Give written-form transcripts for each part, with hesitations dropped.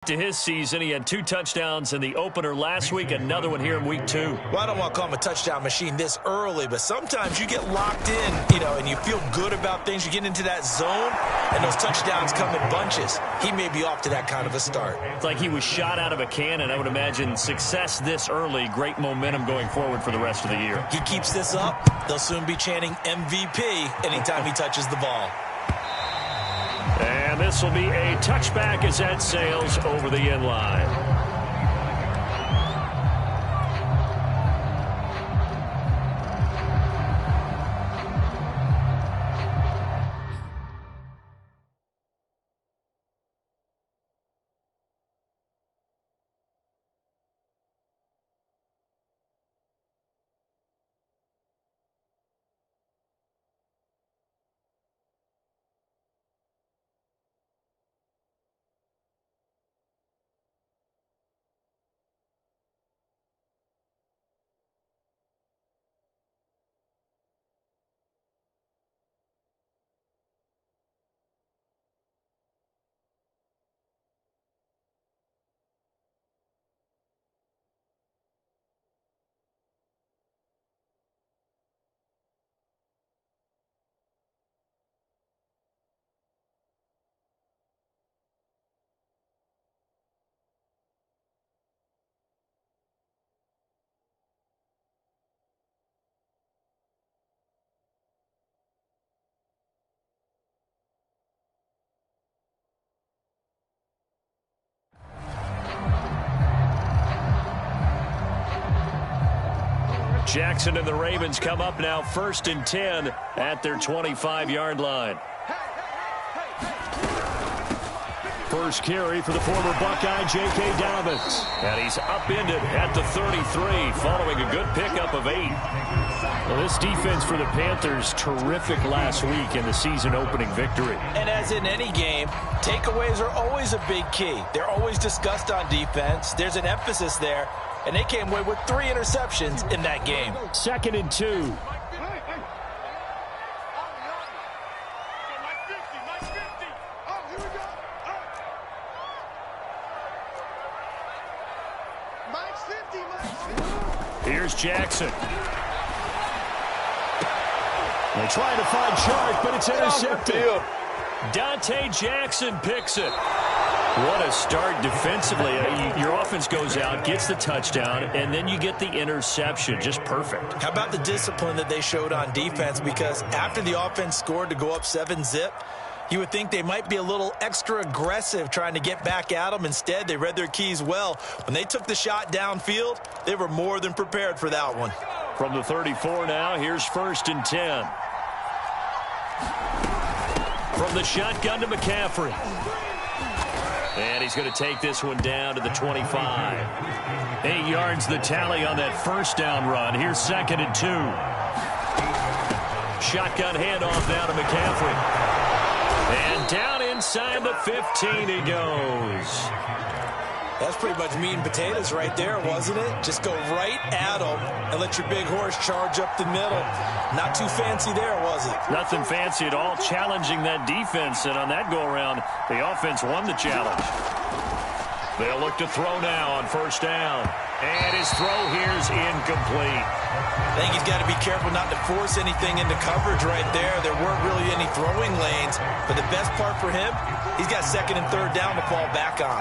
To his season, he had 2 touchdowns in the opener last week, another one here in week 2. Well, I don't want to call him a touchdown machine this early, but sometimes you get locked in, and you feel good about things. You get into that zone, and those touchdowns come in bunches. He may be off to that kind of a start. It's like he was shot out of a cannon. I would imagine success this early, great momentum going forward for the rest of the year. He keeps this up, they'll soon be chanting MVP anytime he touches the ball. And this will be a touchback as that sails over the end line. Jackson and the Ravens come up now 1st and 10 at their 25-yard line. First carry for the former Buckeye, J.K. Dobbins. And he's upended at the 33 following a good pickup of 8. Well, this defense for the Panthers, terrific last week in the season-opening victory. And as in any game, takeaways are always a big key. They're always discussed on defense. There's an emphasis there. And they came away with 3 interceptions in that game. 2nd and 2. Here's Jackson. They try to find Chark, but it's intercepted. Dante Jackson picks it. What a start defensively. Your offense goes out, gets the touchdown, and then you get the interception. Just perfect. How about the discipline that they showed on defense? Because after the offense scored to go up 7-zip, you would think they might be a little extra aggressive trying to get back at them. Instead, they read their keys well. When they took the shot downfield, they were more than prepared for that one. From the 34 now, here's 1st and 10. From the shotgun to McCaffrey. And he's going to take this one down to the 25. 8 yards the tally on that first down run. Here's 2nd and 2. Shotgun handoff now to McCaffrey. And down inside the 15 he goes. That's pretty much meat and potatoes right there, wasn't it? Just go right at them and let your big horse charge up the middle. Not too fancy there, was it? Nothing fancy at all, challenging that defense. And on that go-around, the offense won the challenge. They'll look to throw now on 1st down. And his throw here's incomplete. I think he's got to be careful not to force anything into coverage right there. There weren't really any throwing lanes. But the best part for him, he's got 2nd and 3rd down to fall back on.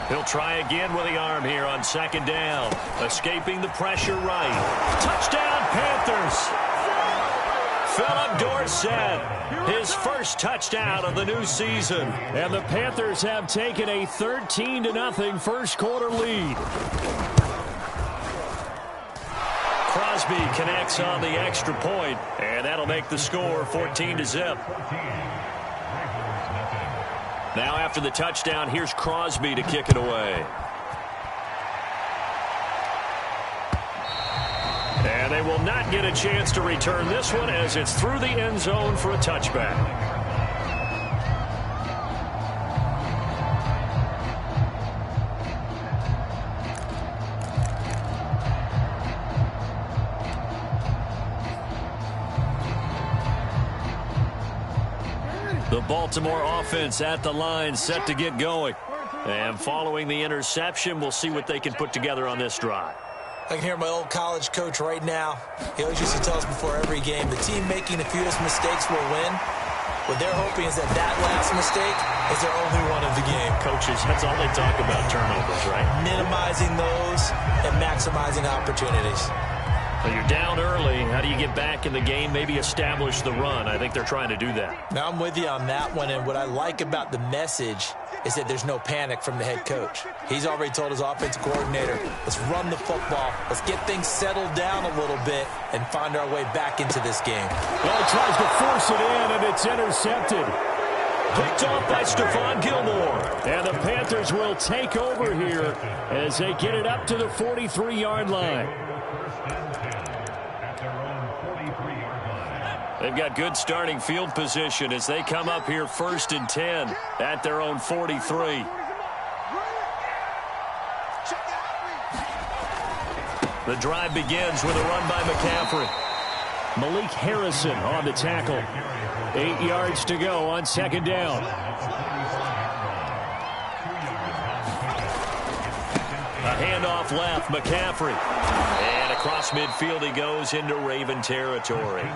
He'll try again with the arm here on 2nd down. Escaping the pressure right. Touchdown, Panthers. Philip Dorsett, his first touchdown of the new season. And the Panthers have taken a 13-0 first quarter lead. Crosby connects on the extra point, and that'll make the score 14-0. Now after the touchdown, here's Crosby to kick it away. And they will not get a chance to return this one as it's through the end zone for a touchback. The Baltimore offense at the line, set to get going. And following the interception, we'll see what they can put together on this drive. I can hear my old college coach right now. He always used to tell us before every game, the team making the fewest mistakes will win. What they're hoping is that last mistake is their only one of the game. Coaches, that's all they talk about, turnovers, right? Minimizing those and maximizing opportunities. Well, you're down early. How do you get back in the game, maybe establish the run? I think they're trying to do that. Now, I'm with you on that one, and what I like about the message is that there's no panic from the head coach. He's already told his offensive coordinator, let's run the football, let's get things settled down a little bit and find our way back into this game. Well, he tries to force it in, and it's intercepted. Picked off by Stephon Gilmore. And the Panthers will take over here as they get it up to the 43-yard line. They've got good starting field position as they come up here 1st and 10 at their own 43. The drive begins with a run by McCaffrey. Malik Harrison on the tackle. 8 yards to go on 2nd down. A handoff left, McCaffrey. And across midfield he goes into Raven territory.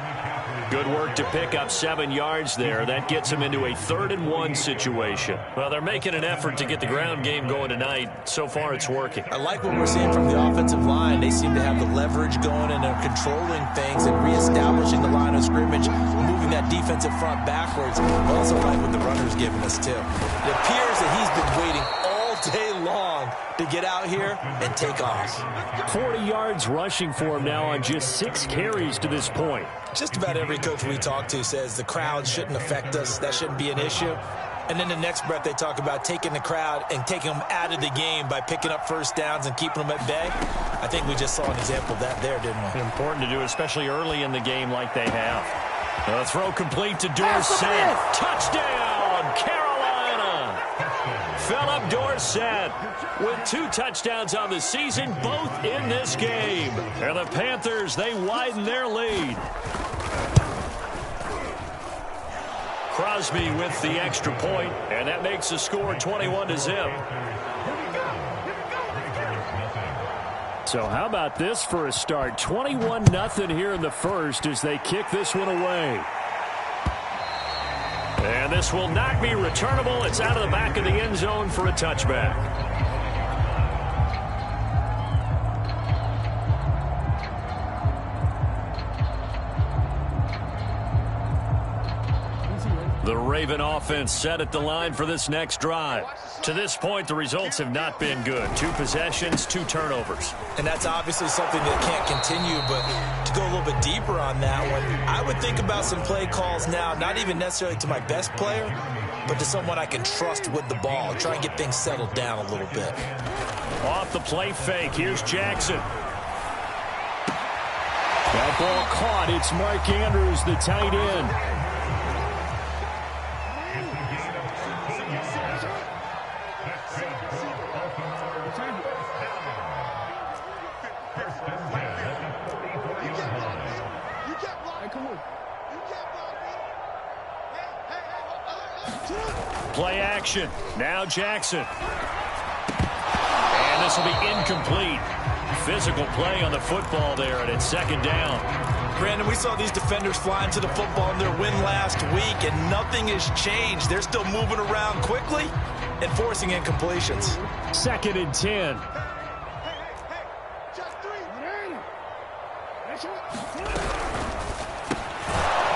Good work to pick up 7 yards there. That gets him into a 3rd and 1 situation. Well, they're making an effort to get the ground game going tonight. So far, it's working. I like what we're seeing from the offensive line. They seem to have the leverage going, and they're controlling things and reestablishing the line of scrimmage, moving that defensive front backwards. I also like what the runner's giving us, too. It appears that he's been waiting all day long to get out here and take off. 40 yards rushing for him now on just 6 carries to this point. Just about every coach we talk to says the crowd shouldn't affect us. That shouldn't be an issue. And then the next breath they talk about taking the crowd and taking them out of the game by picking up first downs and keeping them at bay. I think we just saw an example of that there, didn't we? Important to do, especially early in the game like they have. A throw complete to Dorsett. Touchdown, Carolina! Philip Dorsett with 2 touchdowns on the season, both in this game. And the Panthers, they widen their lead. Crosby with the extra point, and that makes the score 21-0. So how about this for a start? 21-0 here in the first as they kick this one away. And this will not be returnable. It's out of the back of the end zone for a touchback. The Raven offense set at the line for this next drive. To this point, the results have not been good. 2 possessions, 2 turnovers. And that's obviously something that can't continue, but to go a little bit deeper on that one, I would think about some play calls now, not even necessarily to my best player, but to someone I can trust with the ball. Try and get things settled down a little bit. Off the play fake, here's Jackson. That ball caught. It's Mark Andrews, the tight end. Play action. Now Jackson. And this will be incomplete. Physical play on the football there, and it's 2nd down. Brandon, we saw these defenders flying to the football in their win last week, and nothing has changed. They're still moving around quickly and forcing incompletions. 2nd and 10.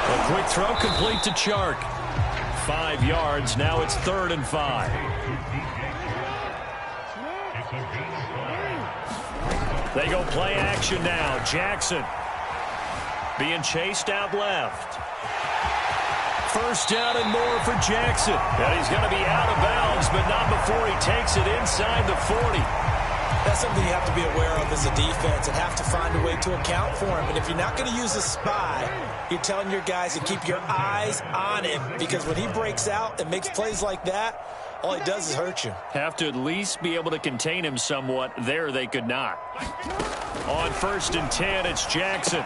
A quick throw complete to Chark. 5 yards. Now it's 3rd and 5. They go play action now. Jackson being chased out left. 1st down and more for Jackson. And he's going to be out of bounds, but not before he takes it inside the 40. That's something you have to be aware of as a defense and have to find a way to account for him. And if you're not going to use a spy, you're telling your guys to keep your eyes on him, because when he breaks out and makes plays like that, all he does is hurt you. Have to at least be able to contain him somewhat. There they could not. On 1st and 10, it's Jackson.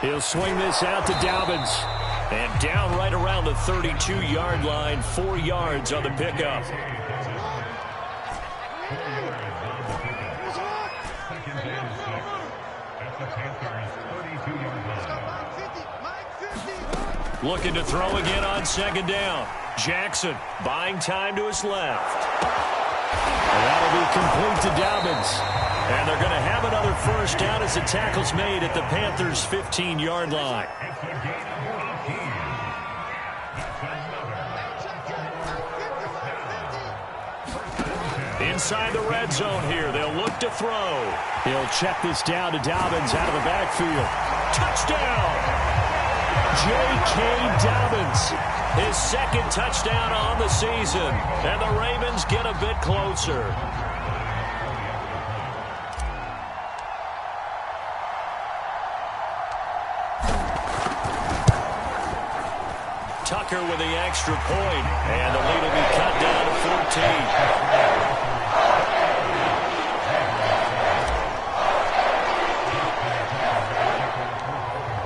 He'll swing this out to Dobbins. And down right around the 32-yard line, 4 yards on the pickup. Looking to throw again on second down. Jackson buying time to his left. And that'll be complete to Dobbins. And they're going to have another first down as the tackle's made at the Panthers' 15-yard line. Inside the red zone here. They'll look to throw. He'll check this down to Dobbins out of the backfield. Touchdown! J.K. Dobbins, his second touchdown on the season, and the Ravens get a bit closer. Tucker with the extra point, and the lead will be cut down to 14.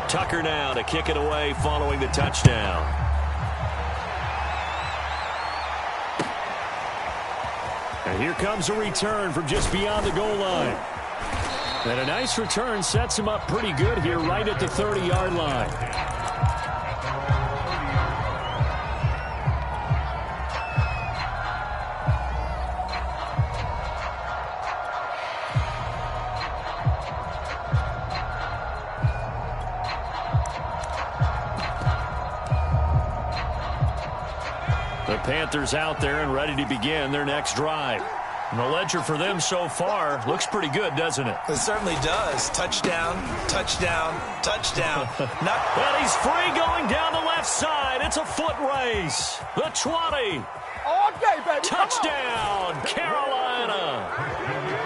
Tucker now to kick it away following the touchdown. And here comes a return from just beyond the goal line. And a nice return sets him up pretty good here right at the 30-yard line. The Panthers out there and ready to begin their next drive. And the ledger for them so far looks pretty good, doesn't it? It certainly does. Touchdown, touchdown, touchdown. Well, he's free going down the left side. It's a foot race. The 20. Okay, baby. Touchdown, Carolina.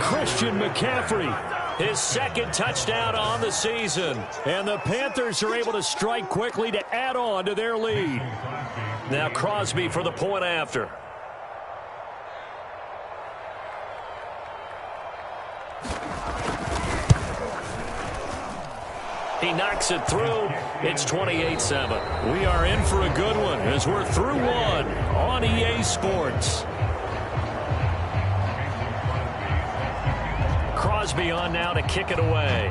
Christian McCaffrey, his second touchdown on the season. And the Panthers are able to strike quickly to add on to their lead. Now Crosby for the point after. He knocks it through. It's 28-7. We are in for a good one as we're through one on EA Sports. Crosby on now to kick it away.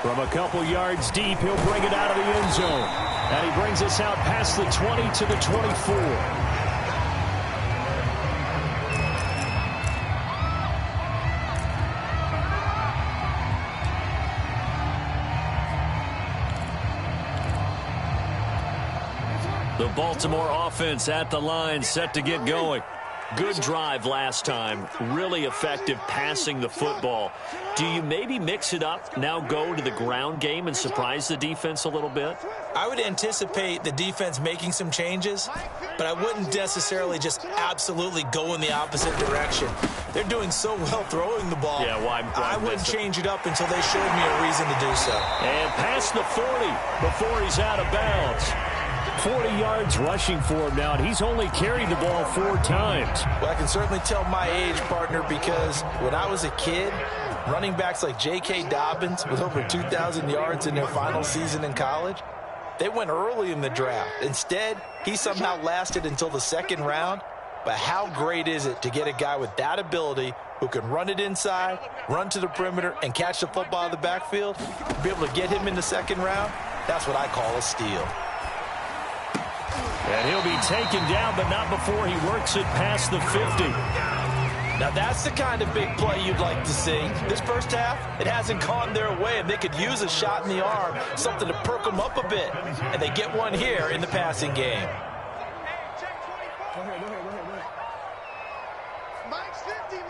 From a couple yards deep, he'll bring it out of the end zone. And he brings us out past the 20 to the 24. The Baltimore offense at the line, set to get going. Good drive last time. Really effective passing the football. Do you maybe mix it up, now go to the ground game and surprise the defense a little bit? I would anticipate the defense making some changes, but I wouldn't necessarily just absolutely go in the opposite direction. They're doing so well throwing the ball. Yeah, why I wouldn't change it up until they showed me a reason to do so. And past the 40 before he's out of bounds. 40 yards rushing for him now, and he's only carried the ball 4 times. Well, I can certainly tell my age, partner, because when I was a kid, running backs like J.K. Dobbins with over 2,000 yards in their final season in college, they went early in the draft. Instead, he somehow lasted until the second round. But how great is it to get a guy with that ability who can run it inside, run to the perimeter, and catch the football in the backfield? Be able to get him in the second round? That's what I call a steal. And he'll be taken down, but not before he works it past the 50. Now that's the kind of big play you'd like to see. This first half, it hasn't gone their way, and they could use a shot in the arm, something to perk them up a bit. And they get one here in the passing game. Go ahead. Mike's 50.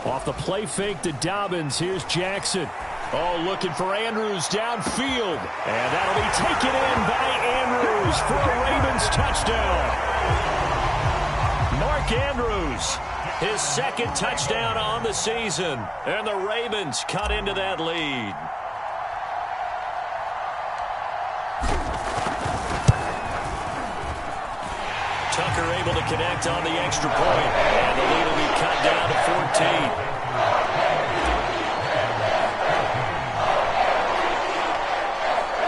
Off the play fake to Dobbins, here's Jackson. Oh, looking for Andrews downfield. And that'll be taken in by Andrews for a Ravens touchdown. Mark Andrews, his second touchdown on the season. And the Ravens cut into that lead. Tucker able to connect on the extra point. And the lead will be cut down to 14.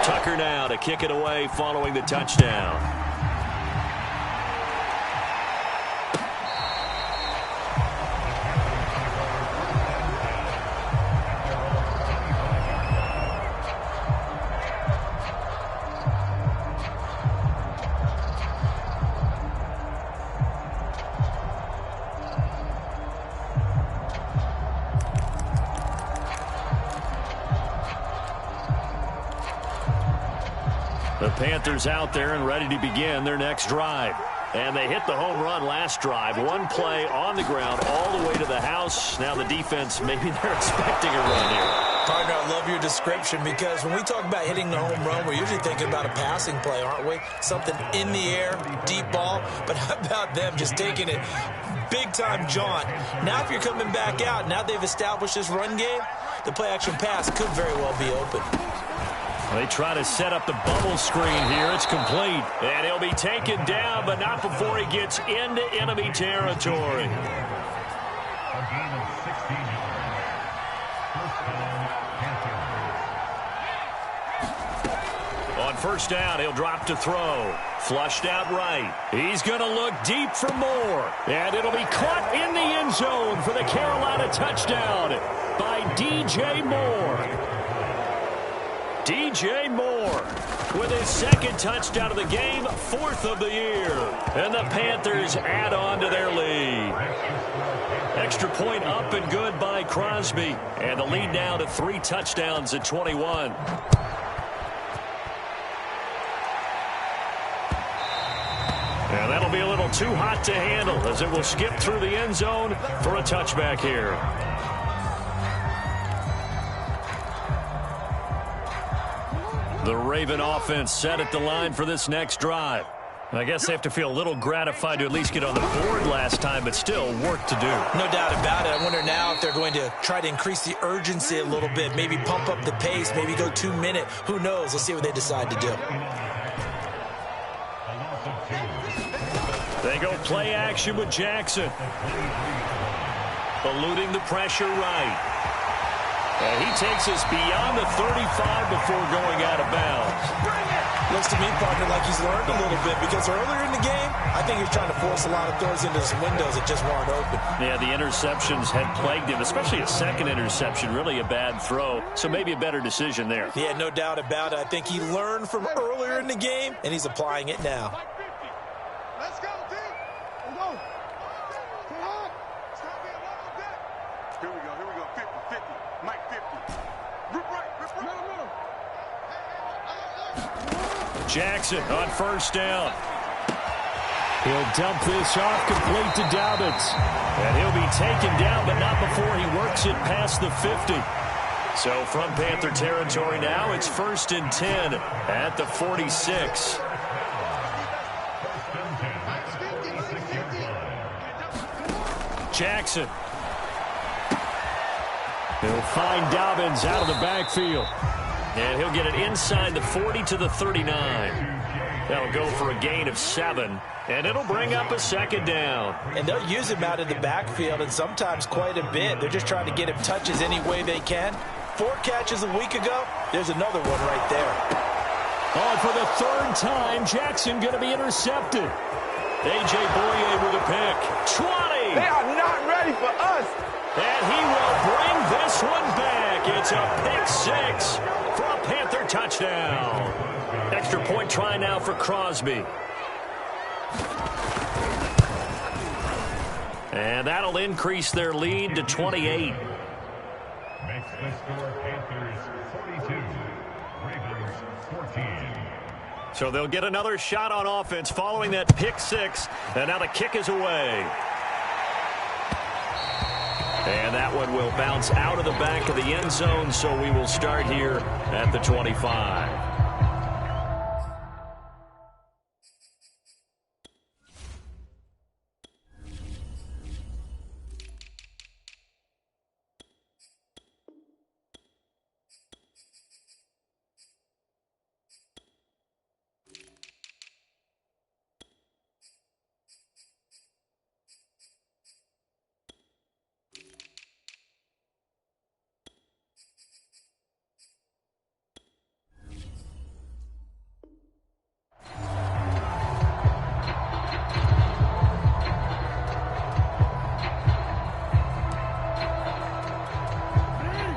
Tucker now to kick it away following the touchdown. The Panthers out there and ready to begin their next drive. And they hit the home run last drive. One play on the ground all the way to the house. Now the defense, maybe they're expecting a run here. Partner, I love your description because when we talk about hitting the home run, we're usually thinking about a passing play, aren't we? Something in the air, deep ball. But how about them just taking it big-time jaunt? Now if you're coming back out, now they've established this run game, the play-action pass could very well be open. They try to set up the bubble screen here. It's complete. And he'll be taken down, but not before he gets into enemy territory. A gain of 16 yards. First down, Panthers. On first down, he'll drop to throw. Flushed out right. He's going to look deep for more. And it'll be caught in the end zone for the Carolina touchdown by DJ Moore. DJ Moore with his second touchdown of the game, fourth of the year. And the Panthers add on to their lead. Extra point up and good by Crosby. And the lead now to 3 touchdowns at 21. And that'll be a little too hot to handle as it will skip through the end zone for a touchback here. The Raven offense set at the line for this next drive. I guess they have to feel a little gratified to at least get on the board last time, but still work to do. No doubt about it. I wonder now if they're going to try to increase the urgency a little bit, maybe pump up the pace, maybe go 2-minute. Who knows? Let's see what they decide to do. They go play action with Jackson. Eluding the pressure right. And he takes us beyond the 35 before going out of bounds. Looks to me, partner, like he's learned a little bit because earlier in the game, I think he was trying to force a lot of throws into some windows that just weren't open. Yeah, the interceptions had plagued him, especially a second interception, really a bad throw. So maybe a better decision there. Yeah, no doubt about it. I think he learned from earlier in the game, and he's applying it now. Let's go, team. Let's go. Come on. Stop being one on deck. Here we go. 50, 50. Mike 50. Rip right. Middle. Jackson on first down. He'll dump this off complete to Dobbins. And he'll be taken down, but not before he works it past the 50. So from Panther territory now, it's 1st and 10 at the 46. Jackson. He'll find Dobbins out of the backfield. And he'll get it inside the 40 to the 39. That'll go for a gain of 7. And it'll bring up a second down. And they'll use him out in the backfield, and sometimes quite a bit. They're just trying to get him touches any way they can. 4 catches a week ago. There's another one right there. Oh, for the 3rd time, Jackson going to be intercepted. A.J. Boye with a pick. 20. They are not ready for us. And he will bring this one back. It's a pick 6 for a Panther touchdown. Extra point try now for Crosby. And that'll increase their lead to 28. Makes the score Panthers 42, Ravens 14. So they'll get another shot on offense following that pick 6. And now the kick is away. And that one will bounce out of the back of the end zone, so we will start here at the 25.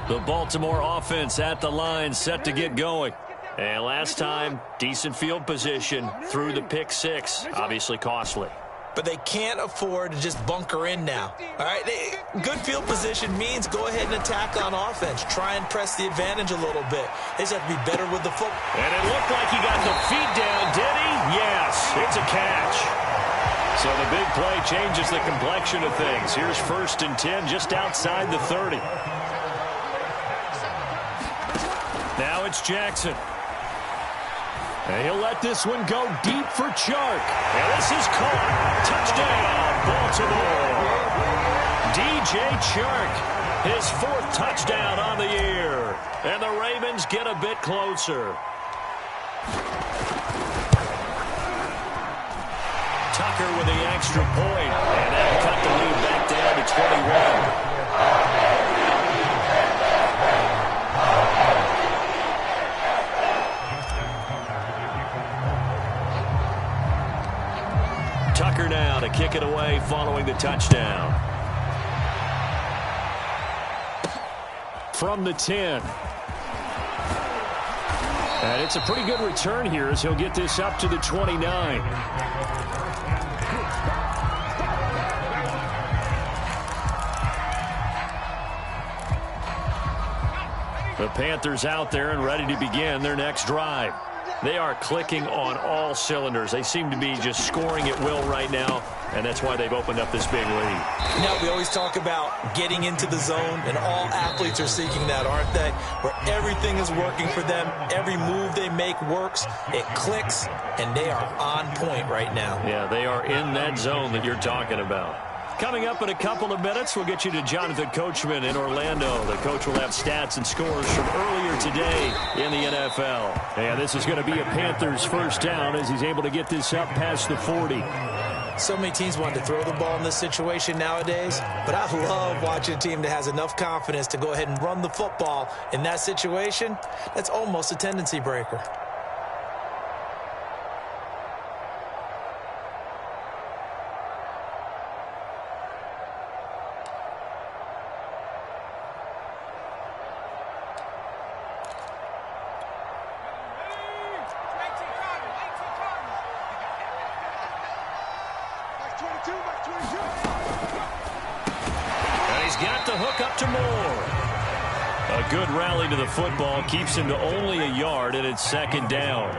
The Baltimore offense at the line, set to get going. And last time, decent field position through the pick six. Obviously costly. But they can't afford to just bunker in now. All right, good field position means go ahead and attack on offense. Try and press the advantage a little bit. They just have to be better with the football. And it looked like he got the feet down, did he? Yes, it's a catch. So the big play changes the complexion of things. Here's 1st and 10 just outside the 30. Now it's Jackson. And he'll let this one go deep for Chark. And this is caught. Touchdown, Baltimore. DJ Chark, his 4th touchdown on the year. And the Ravens get a bit closer. Tucker with the extra point. And that'll cut the lead back down to 21. Tucker now to kick it away following the touchdown. From the 10. And it's a pretty good return here as he'll get this up to the 29. The Panthers out there and ready to begin their next drive. They are clicking on all cylinders. They seem to be just scoring at will right now, and that's why they've opened up this big lead. Now, we always talk about getting into the zone, and all athletes are seeking that, aren't they? Where everything is working for them. Every move they make works. It clicks, and they are on point right now. Yeah, they are in that zone that you're talking about. Coming up in a couple of minutes, we'll get you to Jonathan Coachman in Orlando. The coach will have stats and scores from earlier today in the NFL. And this is going to be a Panthers first down as he's able to get this up past the 40. So many teams want to throw the ball in this situation nowadays, but I love watching a team that has enough confidence to go ahead and run the football in that situation. That's almost a tendency breaker. Good rally to the football, keeps him to only a yard, and it's 2nd down.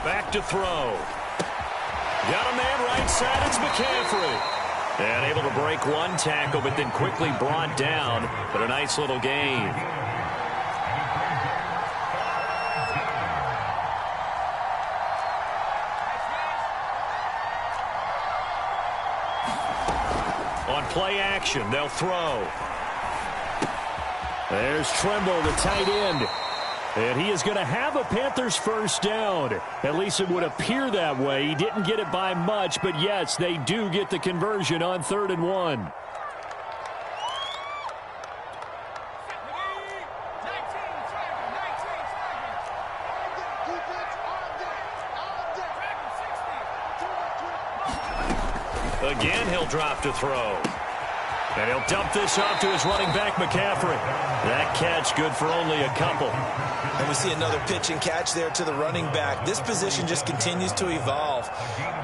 Back to throw. Got a man right side, it's McCaffrey. And able to break one tackle, but then quickly brought down, but a nice little gain. Play action, they'll throw. There's Tremble, the tight end. And he is going to have a Panthers first down. At least it would appear that way. He didn't get it by much, but yes, they do get the conversion on 3rd and 1. Again, he'll drop to throw. And he'll dump this off to his running back, McCaffrey. That catch good for only a couple. And we see another pitch and catch there to the running back. This position just continues to evolve.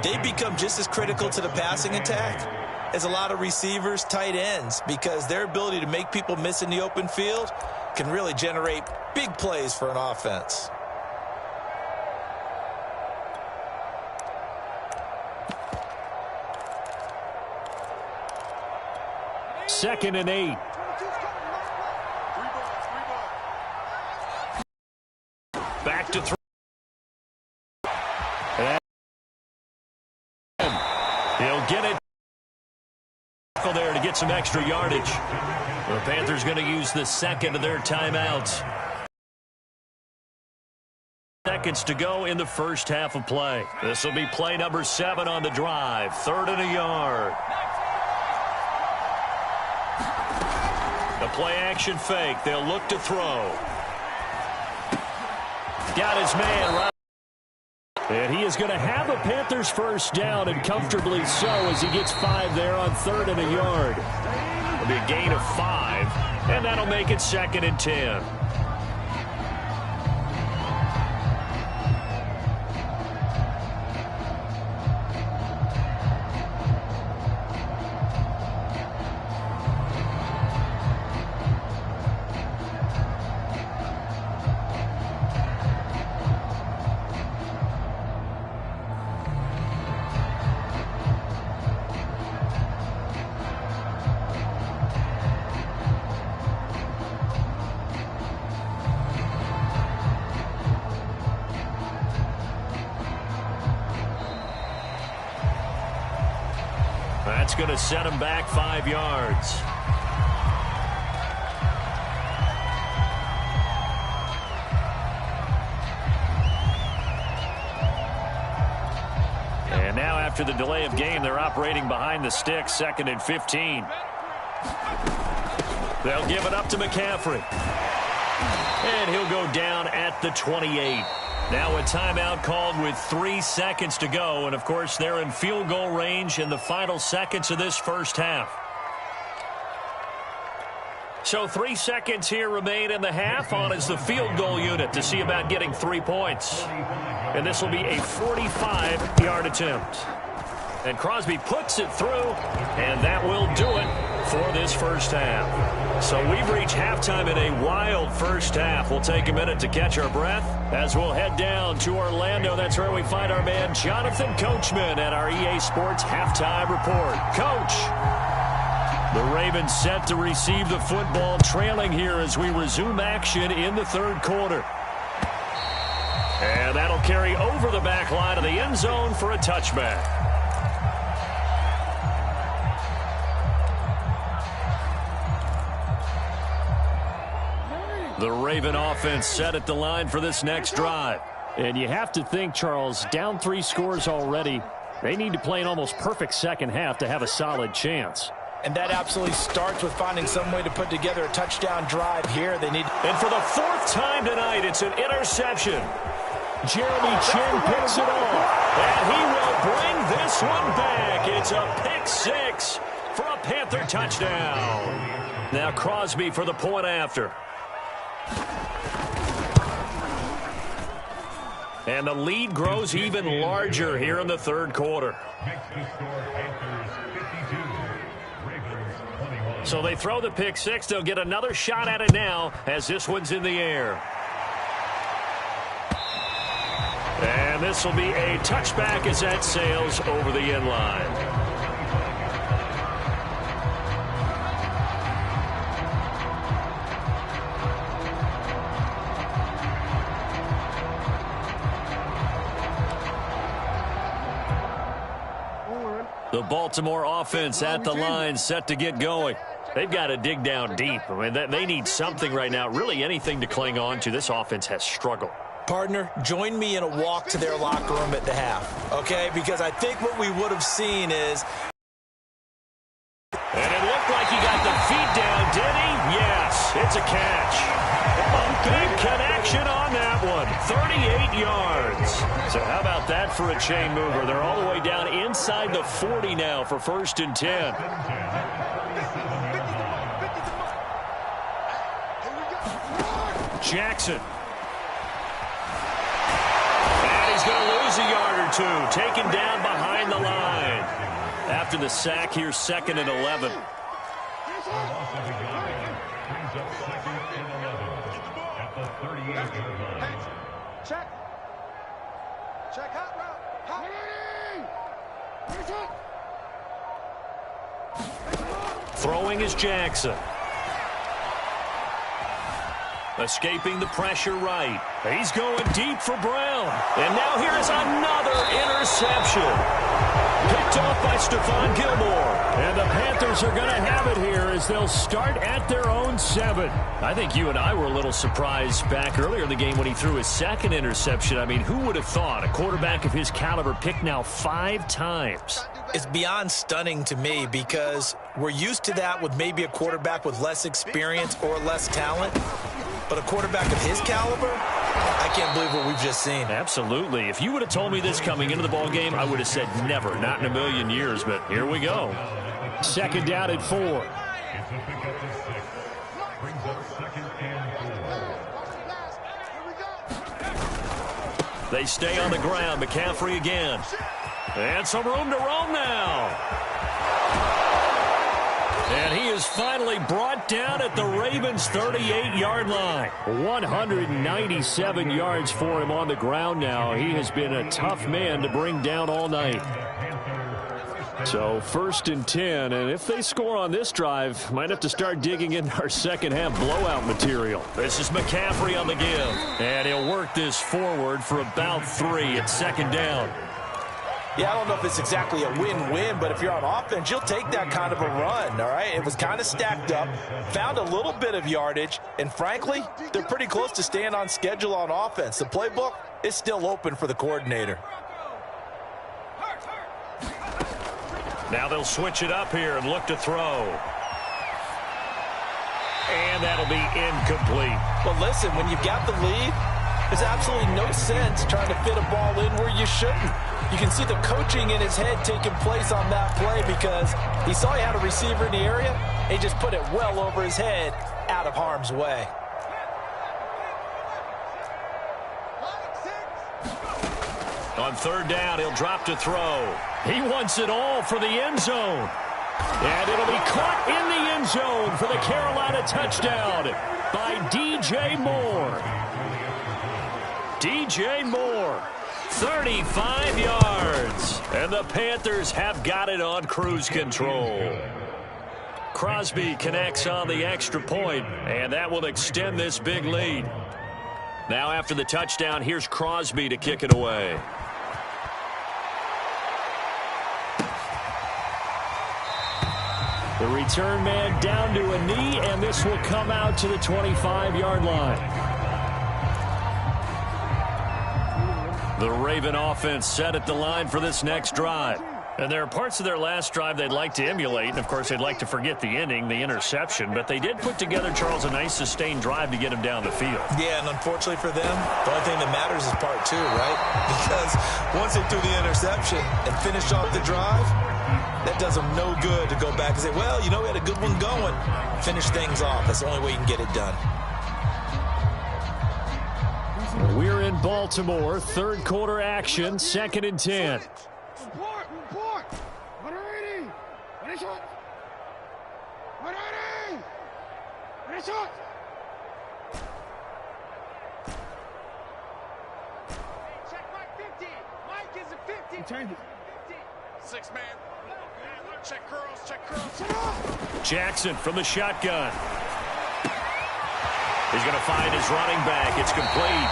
They become just as critical to the passing attack as a lot of receivers, tight ends, because their ability to make people miss in the open field can really generate big plays for an offense. Second and 8. Back to throw. He'll get it there to get some extra yardage. The Panthers going to use the second of their timeouts. Seconds to go in the first half of play. This will be play number 7 on the drive. 3rd and a yard. The play action fake. They'll look to throw. Got his man right. And he is going to have a Panthers first down, and comfortably so, as he gets 5 there on 3rd and a yard. It'll be a gain of 5, and that'll make it 2nd and 10. That's going to set him back 5 yards. And now after the delay of game, they're operating behind the sticks, 2nd and 15. They'll give it up to McCaffrey. And he'll go down at the 28. Now a timeout called with 3 seconds to go. And, of course, they're in field goal range in the final seconds of this first half. So 3 seconds here remain in the half. On is the field goal unit to see about getting 3 points. And this will be a 45-yard attempt. And Crosby puts it through, and that will do it for this first half. So we've reached halftime in a wild first half. We'll take a minute to catch our breath as we'll head down to Orlando. That's where we find our man Jonathan Coachman at our EA Sports Halftime Report. Coach, the Ravens set to receive the football, trailing here as we resume action in the 3rd quarter. And that'll carry over the back line of the end zone for a touchback. The Raven offense set at the line for this next drive. And you have to think, Charles, down 3 scores already. They need to play an almost perfect second half to have a solid chance. And that absolutely starts with finding some way to put together a touchdown drive here. They need. And for the 4th time tonight, it's an interception. Jeremy Chin picks it off. And he will bring this one back. It's a pick 6 for a Panther touchdown. Now Crosby for the point after. And the lead grows even larger here in the 3rd quarter. So they throw the pick 6. They'll get another shot at it now as this one's in the air. And this will be a touchback as that sails over the end line. The Baltimore offense at the line set to get going. They've got to dig down deep. I mean, they need something right now, really anything to cling on to. This offense has struggled. Partner, join me in a walk to their locker room at the half, okay? Because I think what we would have seen is... And it looked like he got the feet down, did he? Yes, it's a catch. A big connection on that one. 38 yards. So how about that for a chain mover? They're all the way down inside the 40 now for 1st and 10. Jackson. And he's going to lose a yard or 2. Taken down behind the line. After the sack, here's 2nd and 11. Check. Check hot route. Hot. Throwing is Jackson. Escaping the pressure right. He's going deep for Brown. And now here is another interception. Picked off by Stephon Gilmore. And the Panthers are going to have it here as they'll start at their own 7. I think you and I were a little surprised back earlier in the game when he threw his 2nd interception. I mean, who would have thought a quarterback of his caliber picked now 5 times? It's beyond stunning to me because we're used to that with maybe a quarterback with less experience or less talent. But a quarterback of his caliber, I can't believe what we've just seen. Absolutely. If you would have told me this coming into the ball game, I would have said never, not in a million years, but here we go. Second down at 4. It's a pickup to 6. Brings up second and 4. They stay on the ground. McCaffrey again. And some room to roam now. And he is finally brought down at the Ravens' 38-yard line. 197 yards for him on the ground now. He has been a tough man to bring down all night. So 1st and 10, and if they score on this drive, might have to start digging in our second-half blowout material. This is McCaffrey on the give, and he'll work this forward for about 3 at second down. Yeah, I don't know if it's exactly a win-win, but if you're on offense, you'll take that kind of a run, all right? It was kind of stacked up, found a little bit of yardage, and frankly, they're pretty close to staying on schedule on offense. The playbook is still open for the coordinator. Now they'll switch it up here and look to throw. And that'll be incomplete. Well, listen, when you've got the lead, there's absolutely no sense trying to fit a ball in where you shouldn't. You can see the coaching in his head taking place on that play because he saw he had a receiver in the area, and he just put it well over his head out of harm's way. On 3rd down, he'll drop to throw. He wants it all for the end zone. And it'll be caught in the end zone for the Carolina touchdown by DJ Moore. DJ Moore, 35 yards. And the Panthers have got it on cruise control. Crosby connects on the extra point, and that will extend this big lead. Now after the touchdown, here's Crosby to kick it away. The return man down to a knee, and this will come out to the 25-yard line. The Raven offense set at the line for this next drive. And there are parts of their last drive they'd like to emulate, and of course they'd like to forget the ending, the interception, but they did put together, Charles, a nice sustained drive to get him down the field. Yeah, and unfortunately for them, the only thing that matters is part 2, right? Because once they threw the interception and finished off the drive, that does them no good to go back and say, well, you know, we had a good one going. Finish things off. That's the only way you can get it done. We're in Baltimore, 3rd quarter action, 2nd and 10. Check Mike 50. Mike is a 50. 6-man. Check curls, check curls. Jackson from the shotgun. He's going to find his running back. It's complete.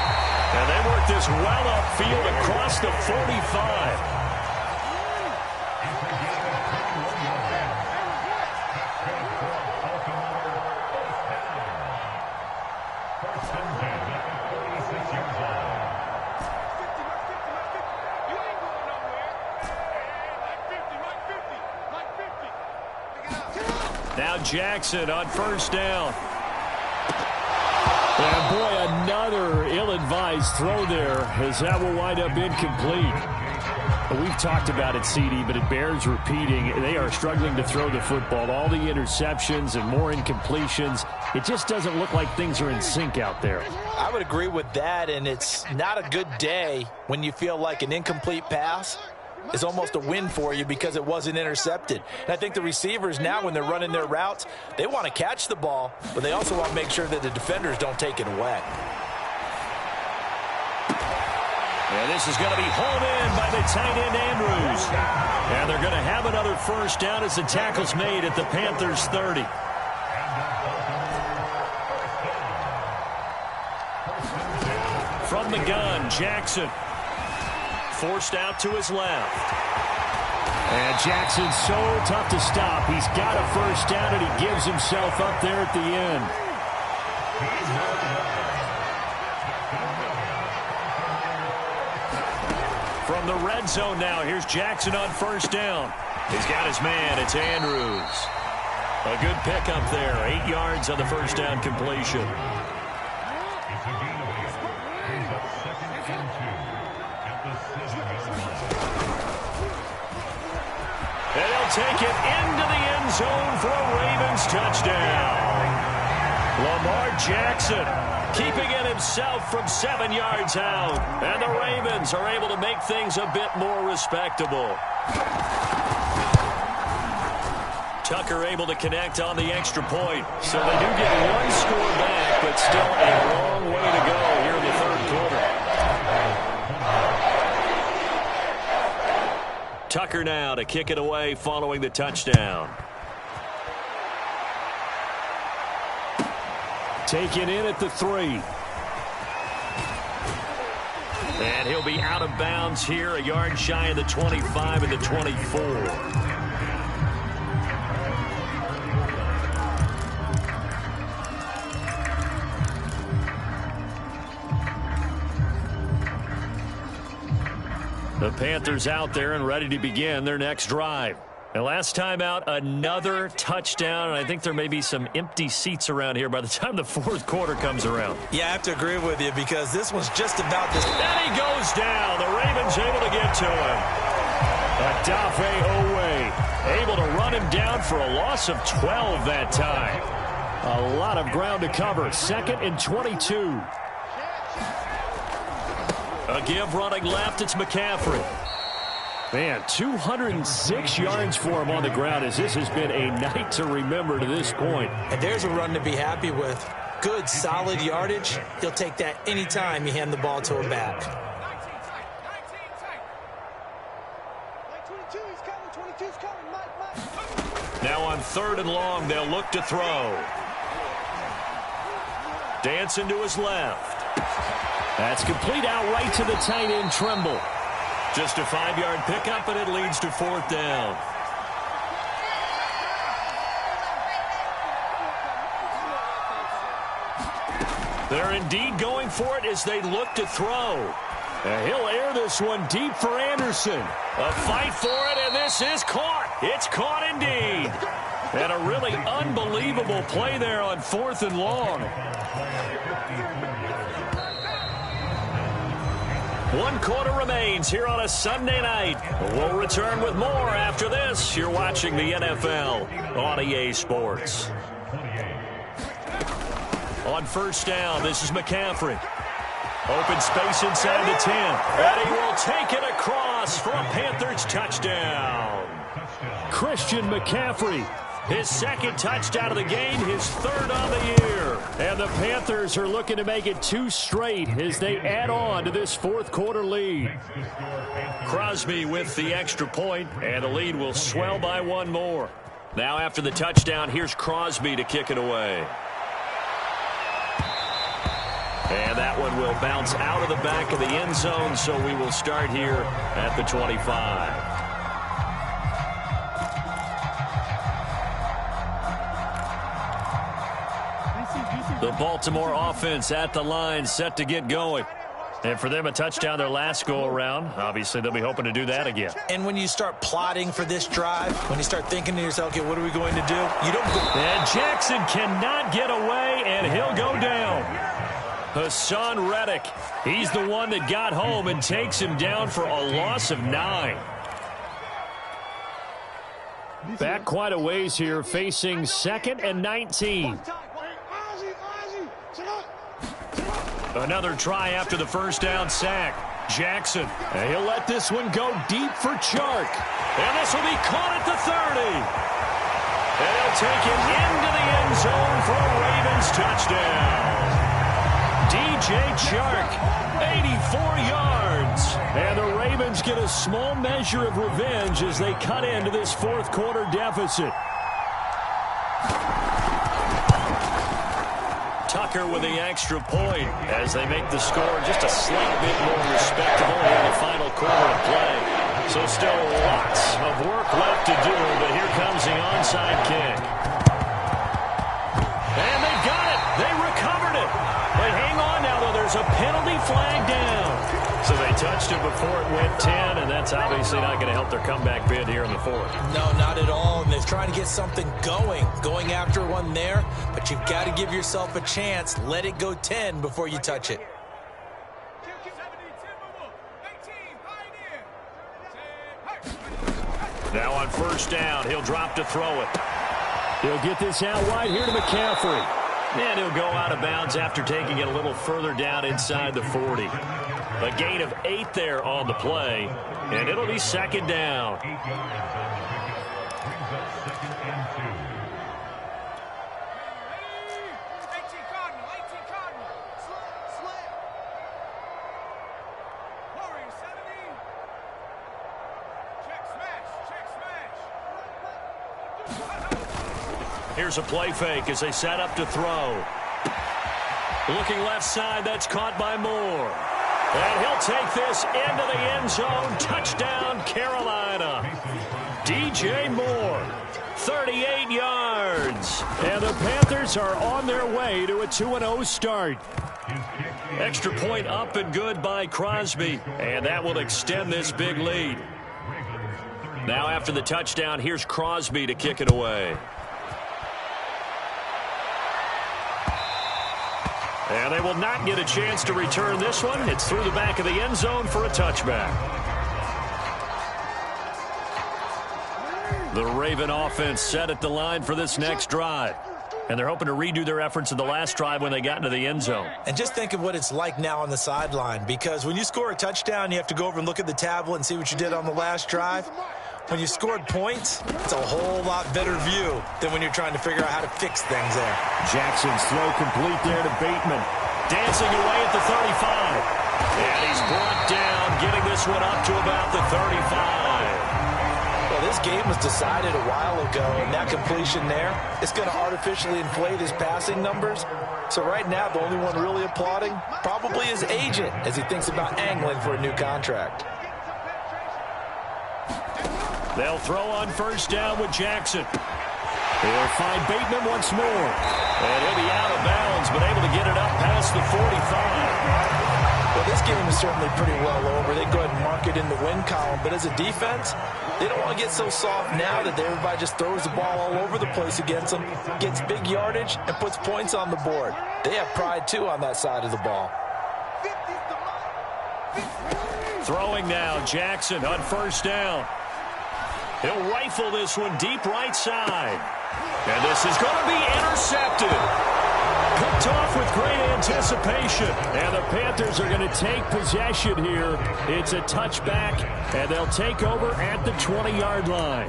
And they work this well upfield across the 45. Now Jackson on 1st down. And boy, another ill-advised throw there as that will wind up incomplete. We've talked about it, CD, but it bears repeating. They are struggling to throw the football. All the interceptions and more incompletions. It just doesn't look like things are in sync out there. I would agree with that, and it's not a good day when you feel like an incomplete pass is almost a win for you because it wasn't intercepted. And I think the receivers now, when they're running their routes, they want to catch the ball, but they also want to make sure that the defenders don't take it away. And this is going to be hauled in by the tight end Andrews. And they're going to have another 1st down as the tackle's made at the Panthers 30. From the gun, Jackson. Forced out to his left. And Jackson's so tough to stop. He's got a 1st down, and he gives himself up there at the end. From the red zone now, here's Jackson on 1st down. He's got his man. It's Andrews. A good pickup there. 8 yards on the 1st down completion. 2nd and 2 at the 7-yard line. And he'll take it into the end zone for a Ravens touchdown. Lamar Jackson keeping it himself from 7 yards out. And the Ravens are able to make things a bit more respectable. Tucker able to connect on the extra point. So they do get one score back, but still a long way to go here in the third quarter. Tucker now to kick it away following the touchdown. Taken in at the 3. And he'll be out of bounds here, a yard shy of the 25 and the 24. The Panthers out there and ready to begin their next drive. And last time out, another touchdown, and I think there may be some empty seats around here by the time the fourth quarter comes around. Yeah, I have to agree with you because this one's just about this. And he goes down. The Ravens able to get to him. Adafe Owe able to run him down for a loss of 12 that time. A lot of ground to cover. 2nd and 22. A give running left, it's McCaffrey. Man, 206 yards for him on the ground as this has been a night to remember to this point. And there's a run to be happy with. Good, solid yardage. He'll take that anytime you hand the ball to a back. Now on 3rd and long, they'll look to throw. Dancing to his left. That's complete out right to the tight end, Trimble. Just a 5-yard pickup, and it leads to 4th down. They're indeed going for it as they look to throw. And he'll air this one deep for Anderson. A fight for it, and this is caught. It's caught indeed. And a really unbelievable play there on 4th and long. 1 quarter remains here on a Sunday night. We'll return with more after this. You're watching the NFL on EA Sports. On 1st down, this is McCaffrey. Open space inside the 10. And he will take it across for a Panthers touchdown. Christian McCaffrey. His 2nd touchdown of the game, his 3rd of the year. And the Panthers are looking to make it 2 straight as they add on to this 4th quarter lead. Crosby with the extra point, and the lead will swell by 1 more. Now after the touchdown, here's Crosby to kick it away. And that one will bounce out of the back of the end zone, so we will start here at the 25. The Baltimore offense at the line, set to get going. And for them, a touchdown their last go-around. Obviously, they'll be hoping to do that again. And when you start plotting for this drive, when you start thinking to yourself, okay, what are we going to do? You don't go. And Jackson cannot get away, and he'll go down. Hassan Reddick, he's the one that got home and takes him down for a loss of 9. Back quite a ways here, facing 2nd and 19. Another try after the 1st down sack. Jackson, and he'll let this one go deep for Chark. And this will be caught at the 30. And he'll take it into the end zone for a Ravens touchdown. DJ Chark, 84 yards. And the Ravens get a small measure of revenge as they cut into this 4th quarter deficit. Tucker with the extra point as they make the score just a slight bit more respectable here in the final quarter of play. So still lots of work left to do, but here comes the onside kick. And they got it. They recovered it. But hang on now, though. There's a penalty flag down. So they touched it before it went 10, and that's obviously not going to help their comeback bid here in the 4th. No, not at all. And they're trying to get something going after one there. But you've got to give yourself a chance. Let it go 10 before you touch it. Now on first down, he'll drop to throw it. He'll get this out wide here to McCaffrey. And he'll go out of bounds after taking it a little further down inside the 40. A gain of 8 there on the play, and it'll be second down. 8 yards on the pickup. Brings up second and 2. Here's a play fake as they set up to throw. Looking left side, that's caught by Moore. And he'll take this into the end zone. Touchdown, Carolina. DJ Moore, 38 yards. And the Panthers are on their way to a 2-0 start. Extra point up and good by Crosby. And that will extend this big lead. Now after the touchdown, here's Crosby to kick it away. And they will not get a chance to return this one. It's through the back of the end zone for a touchback. The Raven offense set at the line for this next drive. And they're hoping to redo their efforts in the last drive when they got into the end zone. And just think of what it's like now on the sideline, because when you score a touchdown, you have to go over and look at the tablet and see what you did on the last drive. When you scored points, it's a whole lot better view than when you're trying to figure out how to fix things there. Jackson's throw complete there to Bateman. Dancing away at the 35. And he's brought down, getting this one up to about the 35. Well, this game was decided a while ago, and that completion there is going to artificially inflate his passing numbers. So right now, the only one really applauding probably his agent as he thinks about angling for a new contract. They'll throw on first down with Jackson. They'll find Bateman once more. And he'll be out of bounds, but able to get it up past the 45. Well, this game is certainly pretty well over. They go ahead and mark it in the win column. But as a defense, they don't want to get so soft now that everybody just throws the ball all over the place against them, gets big yardage, and puts points on the board. They have pride, too, on that side of the ball. Throwing now, Jackson on first down. He'll rifle this one deep right side. And this is going to be intercepted. Picked off with great anticipation. And the Panthers are going to take possession here. It's a touchback, and they'll take over at the 20-yard line.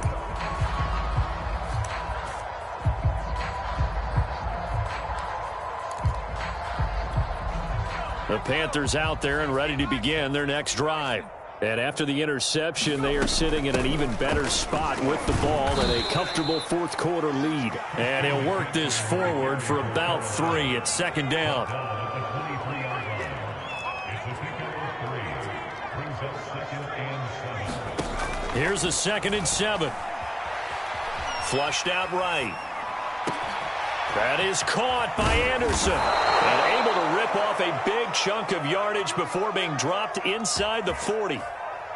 The Panthers out there and ready to begin their next drive. And after the interception, they are sitting in an even better spot with the ball and a comfortable fourth quarter lead. And he'll work this forward for about 3 at second down. Here's a 2nd and 7. Flushed out right. That is caught by Anderson. And able to rip off a big chunk of yardage before being dropped inside the 40.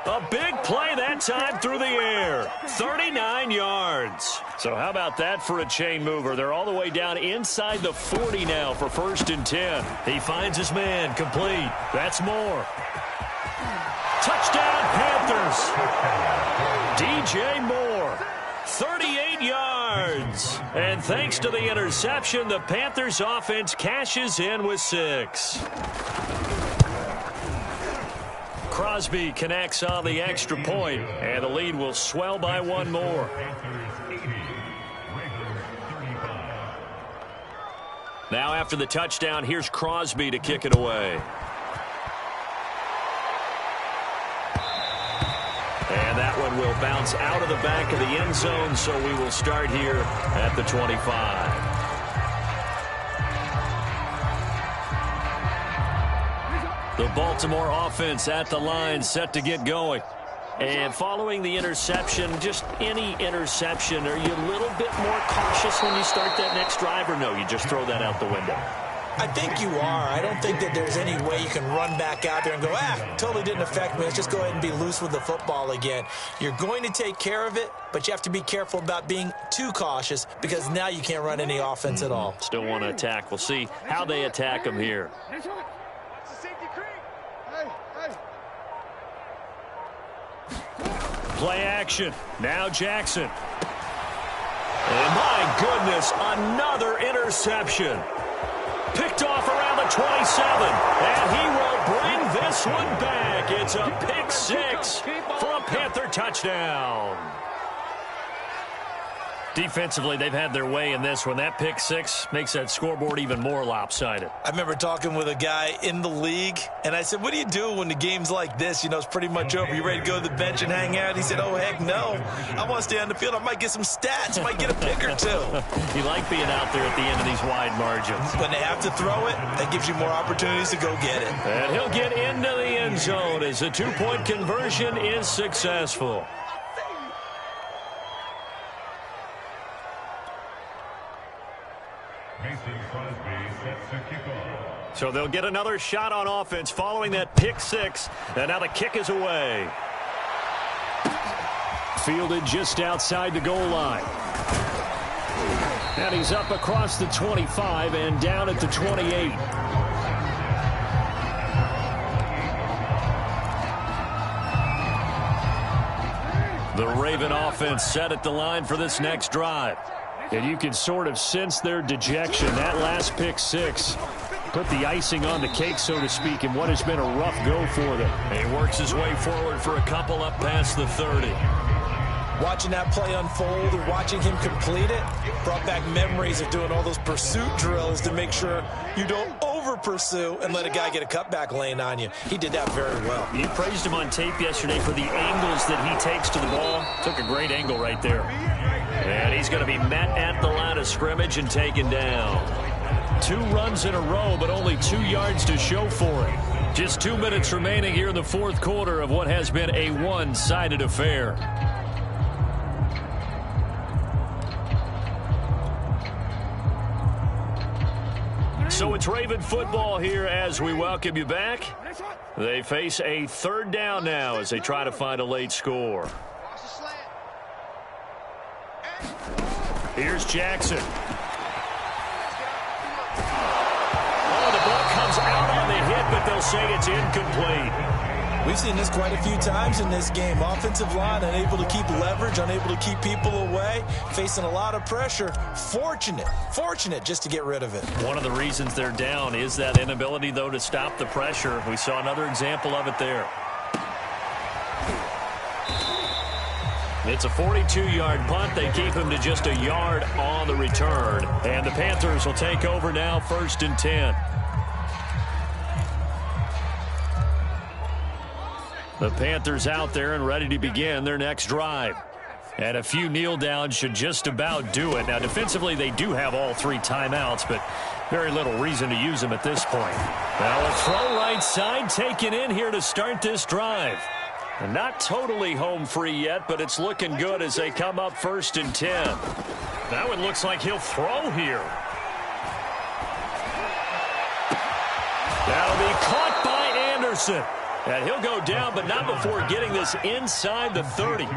A big play that time through the air. 39 yards. So how about that for a chain mover? They're all the way down inside the 40 now for 1st and 10. He finds his man complete. That's Moore. Touchdown Panthers. DJ Moore. 38 yards. And thanks to the interception, the Panthers offense cashes in with 6. Crosby connects on the extra point, and the lead will swell by 1 more. Now after the touchdown, here's Crosby to kick it away. And that one will bounce out of the back of the end zone, so we will start here at the 25. The Baltimore offense at the line set to get going. And following the interception, just any interception, are you a little bit more cautious when you start that next drive, or no, you just throw that out the window? I think you are. I don't think that there's any way you can run back out there and go, totally didn't affect me. Let's just go ahead and be loose with the football again. You're going to take care of it, but you have to be careful about being too cautious because now you can't run any offense at all. Still want to attack. We'll see how they attack them here. Play action. Now Jackson. And my goodness, another interception. Picked off around the 27. And he will bring this one back. It's a pick six for a Panther touchdown. Defensively, they've had their way in this one. That pick six makes that scoreboard even more lopsided. I remember talking with a guy in the league, and I said, what do you do when the game's like this? You know, it's pretty much over. You ready to go to the bench and hang out? He said, oh, heck no. I want to stay on the field. I might get some stats. Might get a pick or two. You like being out there at the end of these wide margins. When they have to throw it, that gives you more opportunities to go get it. And he'll get into the end zone as the two-point conversion is successful. So they'll get another shot on offense following that pick six. And now the kick is away. Fielded just outside the goal line. And he's up across the 25 and down at the 28. The Raven offense set at the line for this next drive. And you can sort of sense their dejection. That last pick six put the icing on the cake, so to speak, in what has been a rough go for them. And he works his way forward for a couple up past the 30. Watching that play unfold and watching him complete it brought back memories of doing all those pursuit drills to make sure you don't over-pursue and let a guy get a cutback lane on you. He did that very well. You praised him on tape yesterday for the angles that he takes to the ball. Took a great angle right there. And he's going to be met at the line of scrimmage and taken down. 2 runs in a row, but only 2 yards to show for it. Just 2 minutes remaining here in the fourth quarter of what has been a one-sided affair. So it's Raven football here as we welcome you back. They face a third down now as they try to find a late score. Here's Jackson. Oh, the ball comes out on the hit, but they'll say it's incomplete. We've seen this quite a few times in this game. Offensive line unable to keep leverage, unable to keep people away, facing a lot of pressure. Fortunate just to get rid of it. One of the reasons they're down is that inability, though, to stop the pressure. We saw another example of it there. It's a 42-yard punt. They keep him to just a yard on the return. And the Panthers will take over now, 1st and 10. The Panthers out there and ready to begin their next drive. And a few kneel downs should just about do it. Now, defensively, they do have all 3 timeouts, but very little reason to use them at this point. Now, a throw right side taken in here to start this drive. And not totally home free yet, but it's looking good as they come up 1st and 10. That one looks like he'll throw here. That'll be caught by Anderson. And he'll go down, but not before getting this inside the 30.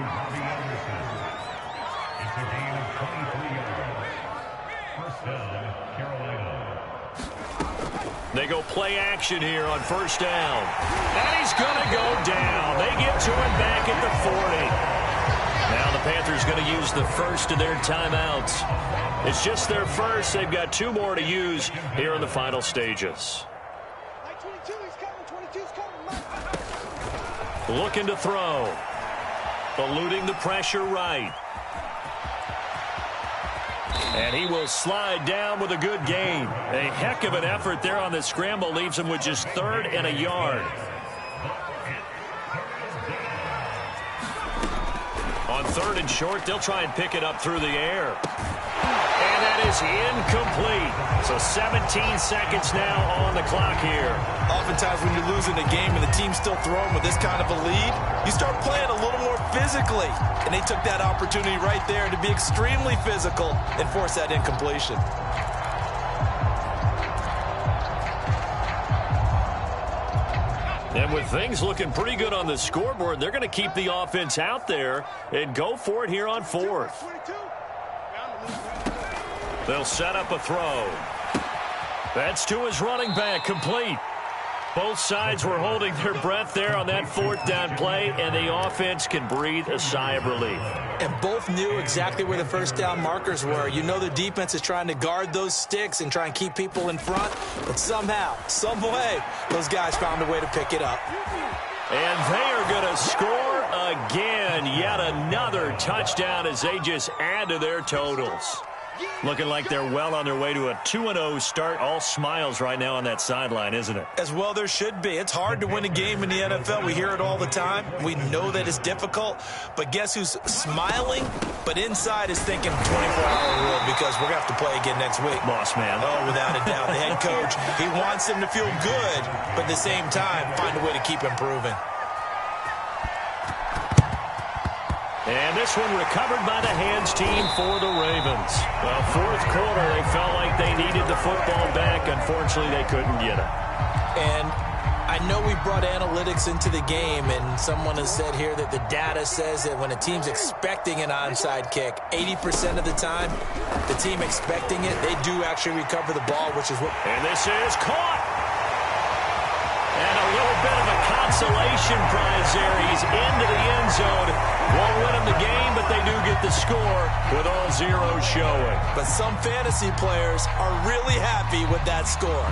They go play action here on 1st down. And he's going to go down. They get to him back at the 40. Now the Panthers going to use the first of their timeouts. It's just their first. They've got 2 more to use here in the final stages. Looking to throw. Eluding the pressure right. And he will slide down with a good gain. A heck of an effort there on the scramble. Leaves him with just 3rd and a yard. On 3rd and short, they'll try and pick it up through the air. And that is incomplete. So 17 seconds now on the clock here. Oftentimes when you're losing a game and the team's still throwing with this kind of a lead, you start playing a little more physically. And they took that opportunity right there to be extremely physical and force that incompletion. And with things looking pretty good on the scoreboard, they're going to keep the offense out there and go for it here on 4th. They'll set up a throw. That's to his running back, complete. Both sides were holding their breath there on that fourth down play, and the offense can breathe a sigh of relief. And both knew exactly where the first down markers were. You know the defense is trying to guard those sticks and try and keep people in front, but somehow, some way, those guys found a way to pick it up. And they are going to score again. Yet another touchdown as they just add to their totals. Looking like they're well on their way to a 2-0 start. All smiles right now on that sideline, isn't it? As well there should be. It's hard to win a game in the NFL. We hear it all the time. We know that it's difficult. But guess who's smiling, but inside is thinking 24-hour rule because we're going to have to play again next week. Boss man. Oh, without a doubt. The head coach, he wants them to feel good, but at the same time, find a way to keep improving. And this one recovered by the hands team for the Ravens. Well, fourth quarter, they felt like they needed the football back. Unfortunately, they couldn't get it. And I know we brought analytics into the game, and someone has said here that the data says that when a team's expecting an onside kick, 80% of the time, the team expecting it, they do actually recover the ball, which is what... And this is caught. And a little bit of a consolation prize there. He's into the end zone. Won't win him the game, but they do get the score with all zeros showing. But some fantasy players are really happy with that score.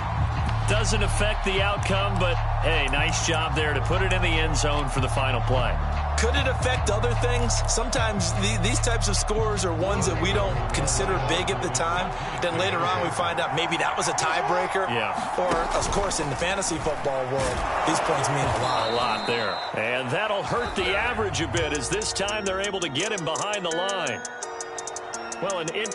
Doesn't affect the outcome, but, hey, nice job there to put it in the end zone for the final play. Could it affect other things? Sometimes these types of scores are ones that we don't consider big at the time. Then later on we find out maybe that was a tiebreaker. Yeah. Or, of course, in the fantasy football world, these points mean a lot. A lot there. And that'll hurt the average a bit as this time they're able to get him behind the line. Well, an